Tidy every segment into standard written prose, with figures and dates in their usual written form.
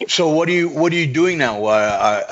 So what are you doing now?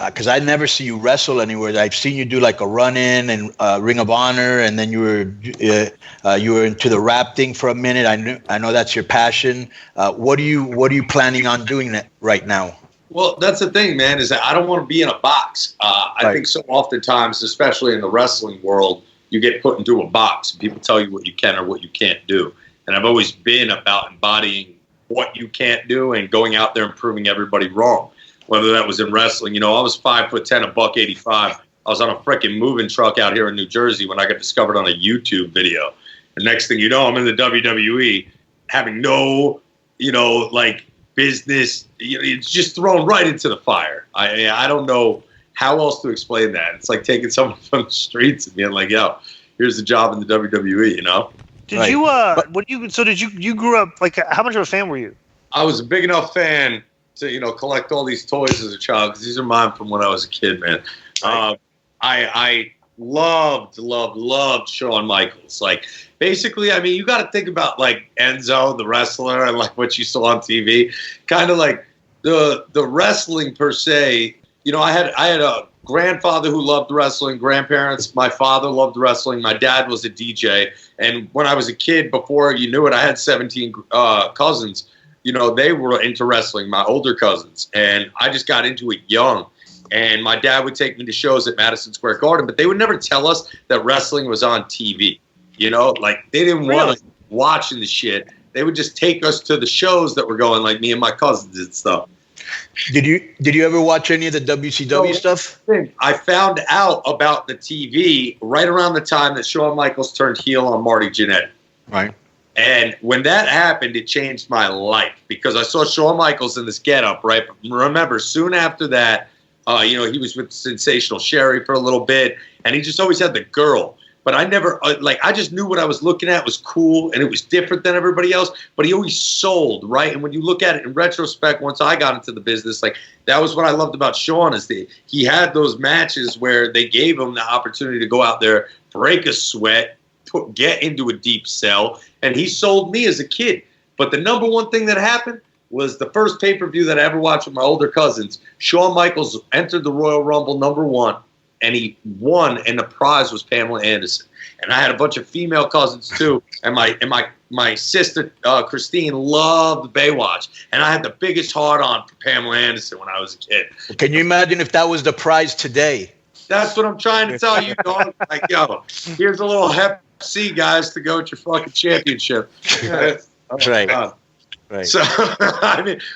Because I never see you wrestle anywhere. I've seen you do like a run in and Ring of Honor, and then you were into the rap thing for a minute. I know that's your passion. What are you planning on doing that right now? Well, that's the thing, man, is that I don't want to be in a box. I think so oftentimes, especially in the wrestling world, you get put into a box and people tell you what you can or what you can't do. And I've always been about embodying what you can't do and going out there and proving everybody wrong. Whether that was in wrestling, I was 5'10", $185. I was on a freaking moving truck out here in New Jersey when I got discovered on a YouTube video. The next thing you know, I'm in the WWE having no, business. It's just thrown right into the fire. I don't know how else to explain that. It's like taking someone from the streets and being like, yo, here's the job in the WWE, Did right. you grew up, like, how much of a fan were you? I was a big enough fan to, collect all these toys as a child, because these are mine from when I was a kid, man. Right. I loved Shawn Michaels. Like, basically, you got to think about, like, Enzo, the wrestler, and, like, what you saw on TV. Kind of like the wrestling per se. I had a grandfather who loved wrestling, grandparents. My father loved wrestling. My dad was a DJ. And when I was a kid, before you knew it, I had 17 cousins. They were into wrestling, my older cousins. And I just got into it young. And my dad would take me to shows at Madison Square Garden, but they would never tell us that wrestling was on TV. Like, they didn't want us watching the shit. They would just take us to the shows that were going, like me and my cousins and stuff. Did you ever watch any of the WCW stuff? I found out about the TV right around the time that Shawn Michaels turned heel on Marty Jannetty. Right. And when that happened, it changed my life, because I saw Shawn Michaels in this getup, right? But remember, soon after that, he was with Sensational Sherry for a little bit, and he just always had the girl. But I never, I just knew what I was looking at was cool, and it was different than everybody else, but he always sold, right? And when you look at it in retrospect, once I got into the business, like, that was what I loved about Shawn, is he had those matches where they gave him the opportunity to go out there, break a sweat, get into a deep sell, and he sold me as a kid. But the number one thing that happened was the first pay-per-view that I ever watched with my older cousins. Shawn Michaels entered the Royal Rumble #1. And he won, and the prize was Pamela Anderson. And I had a bunch of female cousins too, and my sister Christine loved Baywatch, and I had the biggest heart on for Pamela Anderson when I was a kid. Can you imagine if that was the prize today? That's what I'm trying to tell you, dog. Like, yo, here's a little Hep C, guys, to go at your fucking championship. Right. Right. So,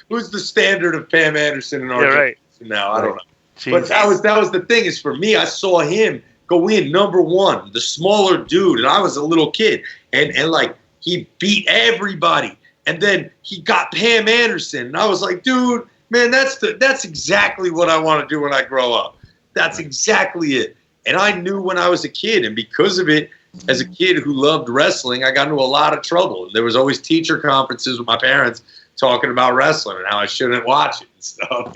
who's the standard of Pam Anderson in our generation now? I don't know. Jeez. But that was the thing, is for me, I saw him go in #1, the smaller dude, and I was a little kid, and like, he beat everybody, and then he got Pam Anderson, and I was like, dude, man, that's exactly what I want to do when I grow up. That's exactly it. And I knew when I was a kid, and because of it, as a kid who loved wrestling, I got into a lot of trouble. There was always teacher conferences with my parents talking about wrestling and how I shouldn't watch it and stuff,